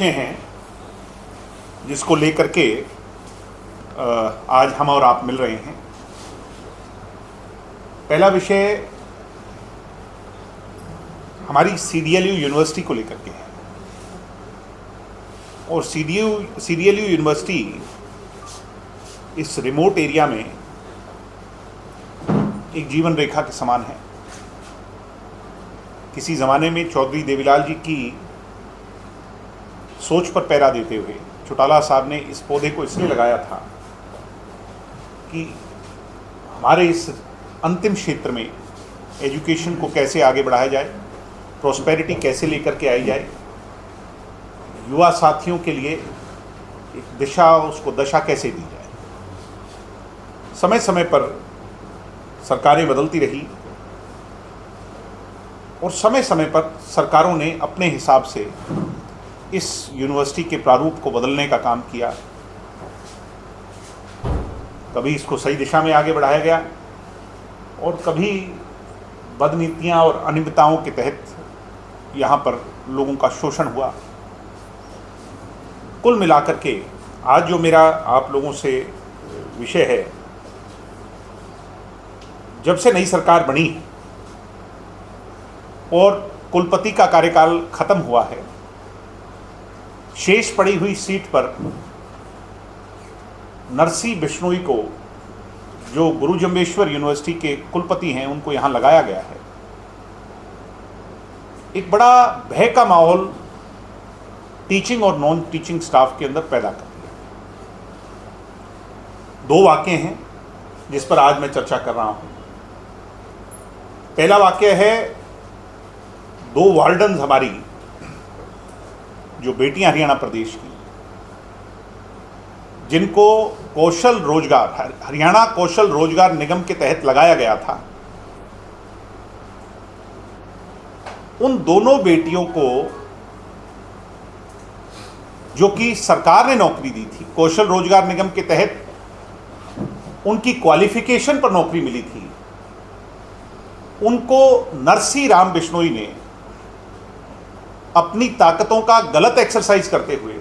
विषय हैं जिसको लेकर के आज हम और आप मिल रहे हैं। पहला विषय हमारी CDLU यूनिवर्सिटी को लेकर के है और CDLU यूनिवर्सिटी इस रिमोट एरिया में एक जीवन रेखा के समान है। किसी ज़माने में चौधरी देवीलाल जी की सोच पर पैरा देते हुए चौटाला साहब ने इस पौधे को इसलिए लगाया था कि हमारे इस अंतिम क्षेत्र में एजुकेशन को कैसे आगे बढ़ाया जाए, प्रॉस्पेरिटी कैसे लेकर के आई जाए, युवा साथियों के लिए एक दिशा, उसको दशा कैसे दी जाए। समय समय पर सरकारें बदलती रही और समय समय पर सरकारों ने अपने हिसाब से इस यूनिवर्सिटी के प्रारूप को बदलने का काम किया। कभी इसको सही दिशा में आगे बढ़ाया गया और कभी बदनीतियां और अनियमितताओं के तहत यहाँ पर लोगों का शोषण हुआ। कुल मिलाकर के आज जो मेरा आप लोगों से विषय है, जब से नई सरकार बनी और कुलपति का कार्यकाल खत्म हुआ है, शेष पड़ी हुई सीट पर नरसी बिश्नोई को, जो गुरु जम्बेश्वर यूनिवर्सिटी के कुलपति हैं, उनको यहाँ लगाया गया है। एक बड़ा भय का माहौल टीचिंग और नॉन टीचिंग स्टाफ के अंदर पैदा कर दिया। दो वाक़ये हैं जिस पर आज मैं चर्चा कर रहा हूँ। पहला वाक़या है दो वार्डन्स हमारी, जो बेटियां हरियाणा प्रदेश की, जिनको कौशल रोजगार, हरियाणा कौशल रोजगार निगम के तहत लगाया गया था। उन दोनों बेटियों को, जो कि सरकार ने नौकरी दी थी, कौशल रोजगार निगम के तहत उनकी क्वालिफिकेशन पर नौकरी मिली थी, उनको नरसी राम बिश्नोई ने अपनी ताकतों का गलत एक्सरसाइज करते हुए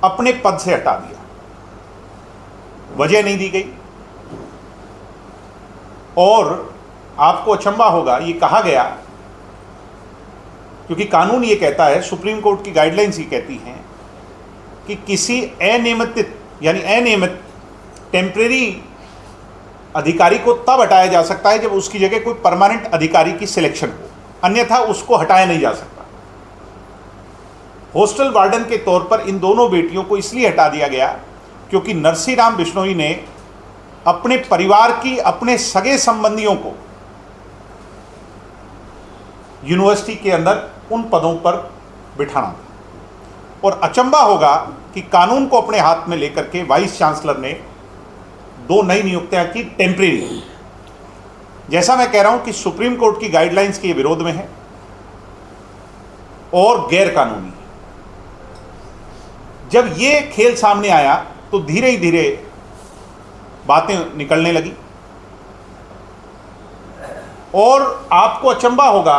अपने पद से हटा दिया। वजह नहीं दी गई और आपको अचंभा होगा, ये कहा गया, क्योंकि कानून ये कहता है, सुप्रीम कोर्ट की गाइडलाइंस ये कहती हैं कि किसी अनियमित यानी अनियमित टेम्परेरी अधिकारी को तब हटाया जा सकता है जब उसकी जगह कोई परमानेंट अधिकारी की सिलेक्शन हो, अन्यथा उसको हटाया नहीं जा सकता। हॉस्टल वार्डन के तौर पर इन दोनों बेटियों को इसलिए हटा दिया गया क्योंकि नरसी राम बिश्नोई ने अपने परिवार की, अपने सगे संबंधियों को यूनिवर्सिटी के अंदर उन पदों पर बिठाना था। और अचंभा होगा कि कानून को अपने हाथ में लेकर के वाइस चांसलर ने दो नई नियुक्तियां की, टेम्परेरी। जैसा मैं कह रहा हूं कि सुप्रीम कोर्ट की गाइडलाइंस के विरोध में है और गैर कानूनी। जब ये खेल सामने आया तो धीरे धीरे बातें निकलने लगी और आपको अचंभा होगा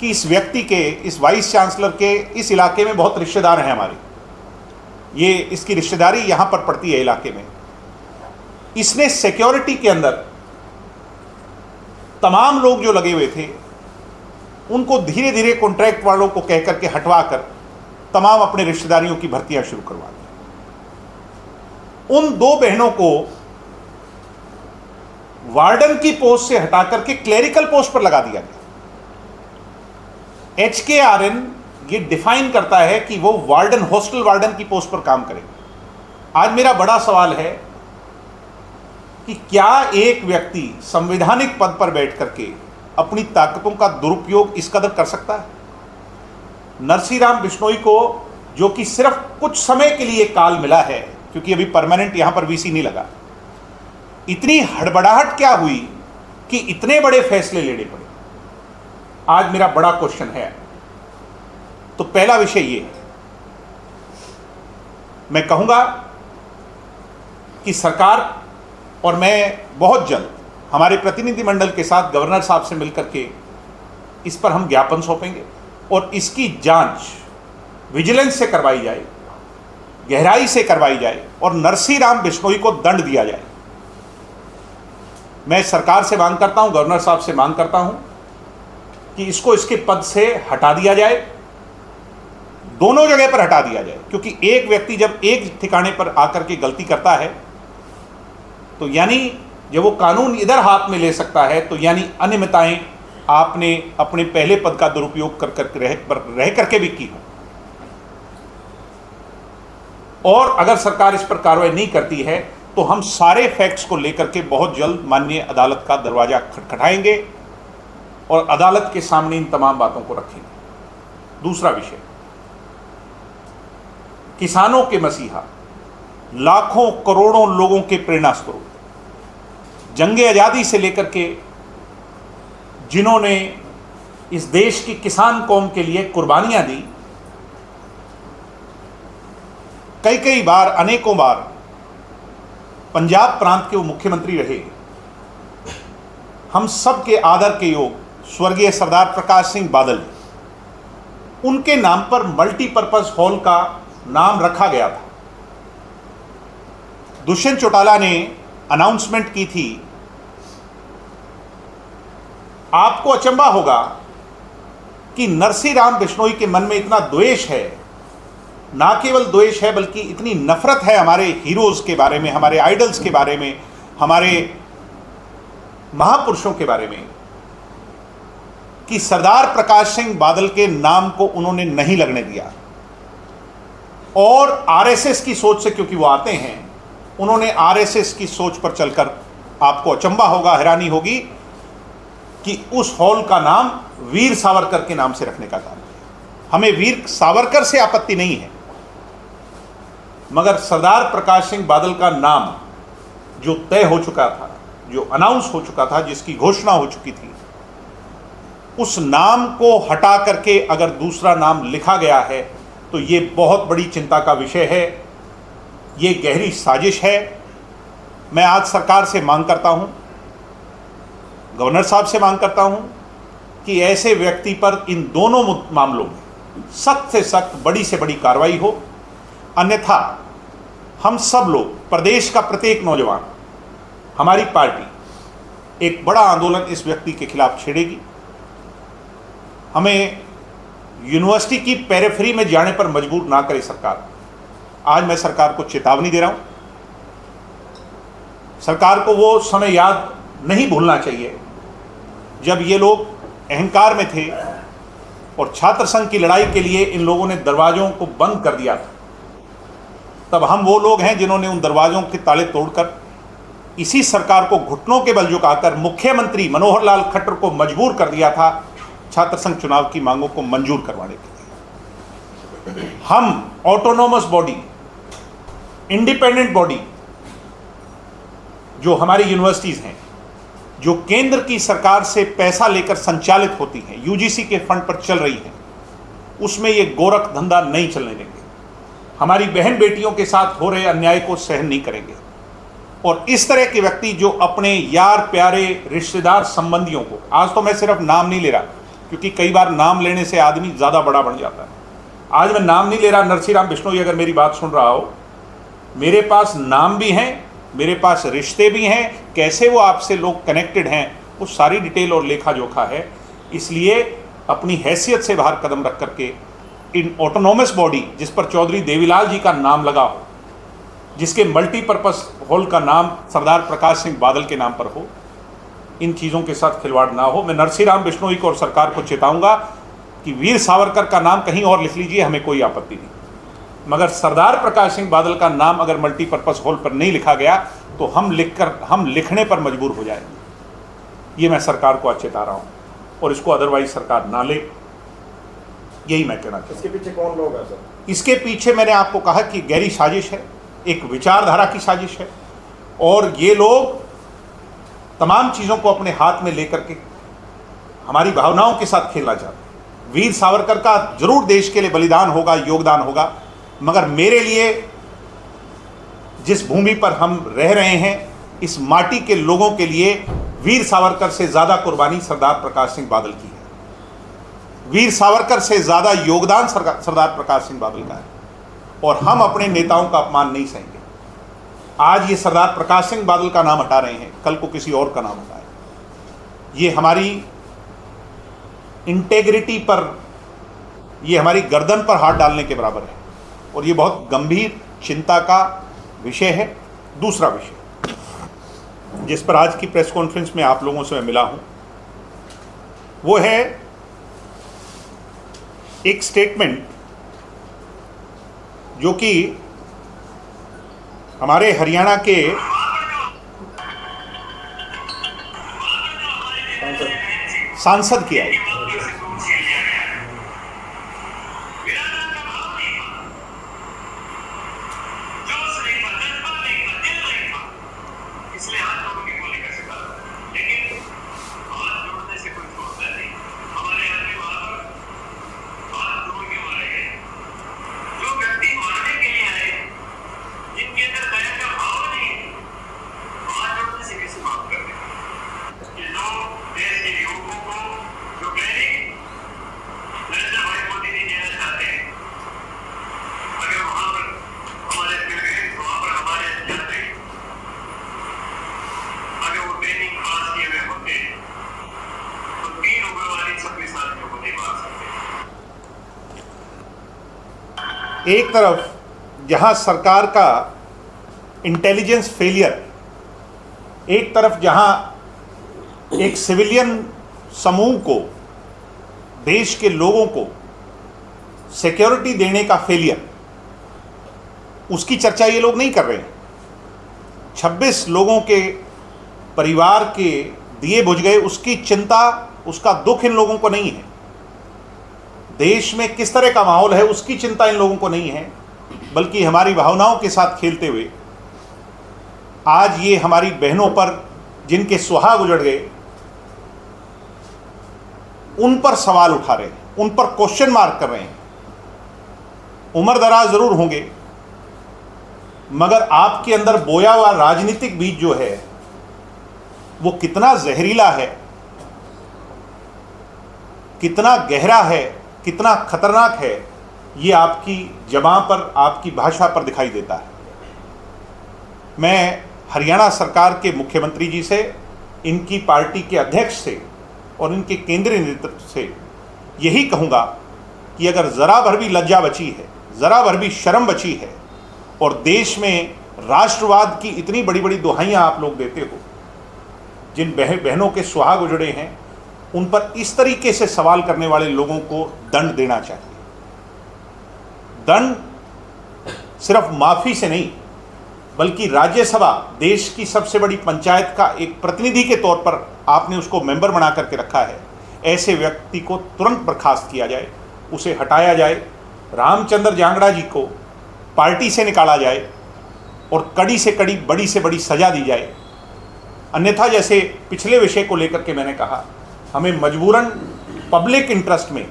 कि इस व्यक्ति के, इस वाइस चांसलर के इस इलाके में बहुत रिश्तेदार हैं हमारे। ये इसकी रिश्तेदारी यहां पर पड़ती है इलाके में। इसने सिक्योरिटी के अंदर तमाम लोग जो लगे हुए थे उनको धीरे धीरे कॉन्ट्रैक्ट वालों को कह करके हटवा कर तमाम अपने रिश्तेदारियों की भर्तियां शुरू करवा दी। उन दो बहनों को वार्डन की पोस्ट से हटा करके क्लेरिकल पोस्ट पर लगा दिया गया। HKRN ये डिफाइन करता है कि वो वार्डन, हॉस्टल वार्डन की पोस्ट पर काम करेगा। आज मेरा बड़ा सवाल है कि क्या एक व्यक्ति संवैधानिक पद पर बैठ करके अपनी ताकतों का दुरुपयोग इस कदर कर सकता है? नरसी राम बिश्नोई को, जो कि सिर्फ कुछ समय के लिए काल मिला है, क्योंकि अभी परमानेंट यहां पर VC नहीं लगा, इतनी हड़बड़ाहट क्या हुई कि इतने बड़े फैसले लेने पड़े? आज मेरा बड़ा क्वेश्चन है। तो पहला विषय ये है, मैं कहूंगा कि सरकार और मैं बहुत जल्द हमारे प्रतिनिधिमंडल के साथ गवर्नर साहब से मिलकर के इस पर हम ज्ञापन सौंपेंगे और इसकी जांच विजिलेंस से करवाई जाए, गहराई से करवाई जाए और नरसी राम बिश्नोई को दंड दिया जाए। मैं सरकार से मांग करता हूं, गवर्नर साहब से मांग करता हूं कि इसको इसके पद से हटा दिया जाए, दोनों जगह पर हटा दिया जाए। क्योंकि एक व्यक्ति जब एक ठिकाने पर आकर के गलती करता है तो यानी जब वो कानून इधर हाथ में ले सकता है तो यानी अनियमितताएं आपने अपने पहले पद का दुरुपयोग रह करके भी की हो। और अगर सरकार इस पर कार्रवाई नहीं करती है तो हम सारे फैक्ट्स को लेकर के बहुत जल्द माननीय अदालत का दरवाजा खटखटाएंगे और अदालत के सामने इन तमाम बातों को रखेंगे। दूसरा विषय, किसानों के मसीहा, लाखों करोड़ों लोगों के प्रेरणा स्रोत, जंगे आजादी से लेकर के जिन्होंने इस देश की किसान कौम के लिए कुर्बानियां दी, कई बार, अनेकों बार पंजाब प्रांत के वो मुख्यमंत्री रहे, हम सब के आदर के योग स्वर्गीय सरदार प्रकाश सिंह बादल, उनके नाम पर मल्टीपर्पज हॉल का नाम रखा गया था। दुष्यंत चौटाला ने अनाउंसमेंट की थी। आपको अचंभा होगा कि नरसी राम बिश्नोई के मन में इतना द्वेष है, ना केवल द्वेष है बल्कि इतनी नफरत है हमारे हीरोज के बारे में, हमारे आइडल्स के बारे में, हमारे महापुरुषों के बारे में, कि सरदार प्रकाश सिंह बादल के नाम को उन्होंने नहीं लगने दिया। और आरएसएस की सोच से, क्योंकि वो आते हैं, उन्होंने आरएसएस की सोच पर चलकर, आपको अचंभा होगा, हैरानी होगी कि उस हॉल का नाम वीर सावरकर के नाम से रखने का काम किया। हमें वीर सावरकर से आपत्ति नहीं है, मगर सरदार प्रकाश सिंह बादल का नाम जो तय हो चुका था, जो अनाउंस हो चुका था, जिसकी घोषणा हो चुकी थी, उस नाम को हटा करके अगर दूसरा नाम लिखा गया है तो ये बहुत बड़ी चिंता का विषय है, ये गहरी साजिश है। मैं आज सरकार से मांग करता हूं, गवर्नर साहब से मांग करता हूं कि ऐसे व्यक्ति पर इन दोनों मामलों में सख्त से सख्त, बड़ी से बड़ी कार्रवाई हो। अन्यथा हम सब लोग, प्रदेश का प्रत्येक नौजवान, हमारी पार्टी एक बड़ा आंदोलन इस व्यक्ति के खिलाफ छेड़ेगी। हमें यूनिवर्सिटी की पेरिफेरी में जाने पर मजबूर ना करे सरकार। आज मैं सरकार को चेतावनी दे रहा हूं, सरकार को वो समय याद नहीं भूलना चाहिए जब ये लोग अहंकार में थे और छात्र संघ की लड़ाई के लिए इन लोगों ने दरवाजों को बंद कर दिया था। तब हम वो लोग हैं जिन्होंने उन दरवाजों के ताले तोड़कर इसी सरकार को घुटनों के बल झुकाकर मुख्यमंत्री मनोहर लाल खट्टर को मजबूर कर दिया था छात्र संघ चुनाव की मांगों को मंजूर करवाने के लिए। हम ऑटोनोमस बॉडी, इंडिपेंडेंट बॉडी जो हमारी यूनिवर्सिटीज हैं, जो केंद्र की सरकार से पैसा लेकर संचालित होती हैं, यूजीसी के फंड पर चल रही हैं, उसमें ये गोरख धंधा नहीं चलने देंगे। हमारी बहन बेटियों के साथ हो रहे अन्याय को सहन नहीं करेंगे। और इस तरह के व्यक्ति जो अपने यार प्यारे रिश्तेदार संबंधियों को, आज तो मैं सिर्फ नाम नहीं ले रहा क्योंकि कई बार नाम लेने से आदमी ज़्यादा बड़ा बन जाता है, आज मैं नाम नहीं ले रहा। नरसी राम बिश्नोई अगर मेरी बात सुन रहा हो, मेरे पास नाम भी हैं, मेरे पास रिश्ते भी हैं, कैसे वो आपसे लोग कनेक्टेड हैं, वो सारी डिटेल और लेखा जोखा है। इसलिए अपनी हैसियत से बाहर कदम रख करके इन ऑटोनोमस बॉडी जिस पर चौधरी देवीलाल जी का नाम लगा हो, जिसके मल्टीपर्पस हॉल का नाम सरदार प्रकाश सिंह बादल के नाम पर हो, इन चीज़ों के साथ खिलवाड़ ना हो। मैं नरसी राम बिश्नोई को और सरकार को चेताऊंगा कि वीर सावरकर का नाम कहीं और लिख लीजिए, हमें कोई आपत्ति नहीं, मगर सरदार प्रकाश सिंह बादल का नाम अगर मल्टीपर्पस हॉल पर नहीं लिखा गया तो हम लिखने पर मजबूर हो जाएंगे। ये मैं सरकार को आज चेता रहा हूँ और इसको अदरवाइज सरकार ना ले, यही मैं कहना चाहता हूँ। इसके पीछे कौन लोग हैं सर? इसके पीछे मैंने आपको कहा कि गहरी साजिश है, एक विचारधारा की साजिश है, और ये लोग तमाम चीज़ों को अपने हाथ में लेकर के हमारी भावनाओं के साथ खेलना चाहते हैं। वीर सावरकर का जरूर देश के लिए बलिदान होगा, योगदान होगा, मगर मेरे लिए जिस भूमि पर हम रह रहे हैं, इस माटी के लोगों के लिए वीर सावरकर से ज़्यादा कुर्बानी सरदार प्रकाश सिंह बादल की है। वीर सावरकर से ज़्यादा योगदान सरदार प्रकाश सिंह बादल का है और हम अपने नेताओं का अपमान नहीं सहेंगे। आज ये सरदार प्रकाश सिंह बादल का नाम हटा रहे हैं, कल को किसी और का नाम हटाएं। ये हमारी इंटेग्रिटी पर, ये हमारी गर्दन पर हाथ डालने के बराबर है और ये बहुत गंभीर चिंता का विषय है। दूसरा विषय जिस पर आज की प्रेस कॉन्फ्रेंस में आप लोगों से मैं मिला हूं, वो है एक स्टेटमेंट जो कि हमारे हरियाणा के सांसद की आई। एक तरफ जहां सरकार का इंटेलिजेंस फेलियर, एक तरफ जहां एक सिविलियन समूह को, देश के लोगों को सिक्योरिटी देने का फेलियर, उसकी चर्चा ये लोग नहीं कर रहे हैं। 26 लोगों के परिवार के दिए बुझ गए, उसकी चिंता, उसका दुख इन लोगों को नहीं है। देश में किस तरह का माहौल है उसकी चिंता इन लोगों को नहीं है, बल्कि हमारी भावनाओं के साथ खेलते हुए आज ये हमारी बहनों पर जिनके सुहाग उजड़ गए, उन पर सवाल उठा रहे हैं, उन पर क्वेश्चन मार्क कर रहे हैं। उम्र दराज जरूर होंगे, मगर आपके अंदर बोया हुआ राजनीतिक बीज जो है वो कितना जहरीला है, कितना गहरा है, कितना खतरनाक है, ये आपकी ज़बान पर, आपकी भाषा पर दिखाई देता है। मैं हरियाणा सरकार के मुख्यमंत्री जी से, इनकी पार्टी के अध्यक्ष से और इनके केंद्रीय नेतृत्व से यही कहूँगा कि अगर ज़रा भर भी लज्जा बची है, ज़रा भर भी शर्म बची है और देश में राष्ट्रवाद की इतनी बड़ी बड़ी दुहाइयाँ आप लोग देते हो, जिन बहनों के सुहाग उजड़े हैं, उन पर इस तरीके से सवाल करने वाले लोगों को दंड देना चाहिए। दंड सिर्फ माफ़ी से नहीं, बल्कि राज्यसभा, देश की सबसे बड़ी पंचायत का एक प्रतिनिधि के तौर पर आपने उसको मेंबर बना करके रखा है, ऐसे व्यक्ति को तुरंत बर्खास्त किया जाए, उसे हटाया जाए, रामचंद्र जांगड़ा जी को पार्टी से निकाला जाए और कड़ी से कड़ी, बड़ी से बड़ी सज़ा दी जाए। अन्यथा जैसे पिछले विषय को लेकर के मैंने कहा, हमें मजबूरन पब्लिक इंटरेस्ट में,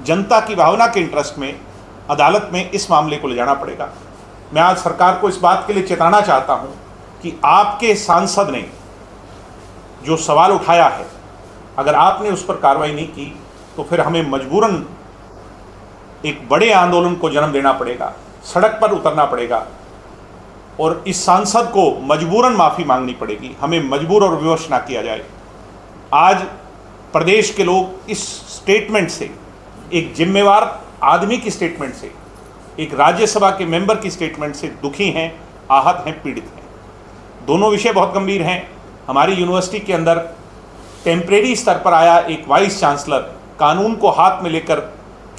जनता की भावना के इंटरेस्ट में अदालत में इस मामले को ले जाना पड़ेगा। मैं आज सरकार को इस बात के लिए चेताना चाहता हूं कि आपके सांसद ने जो सवाल उठाया है, अगर आपने उस पर कार्रवाई नहीं की तो फिर हमें मजबूरन एक बड़े आंदोलन को जन्म देना पड़ेगा, सड़क पर उतरना पड़ेगा और इस सांसद को मजबूरन माफ़ी मांगनी पड़ेगी। हमें मजबूर और विवश ना किया जाए। आज प्रदेश के लोग इस स्टेटमेंट से, एक जिम्मेवार आदमी की स्टेटमेंट से, एक राज्यसभा के मेंबर की स्टेटमेंट से दुखी हैं, आहत हैं, पीड़ित हैं। दोनों विषय बहुत गंभीर हैं। हमारी यूनिवर्सिटी के अंदर टेम्परेरी स्तर पर आया एक वाइस चांसलर कानून को हाथ में लेकर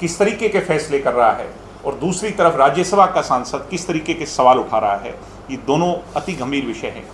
किस तरीके के फैसले कर रहा है और दूसरी तरफ राज्यसभा का सांसद किस तरीके के सवाल उठा रहा है, ये दोनों अति गंभीर विषय हैं।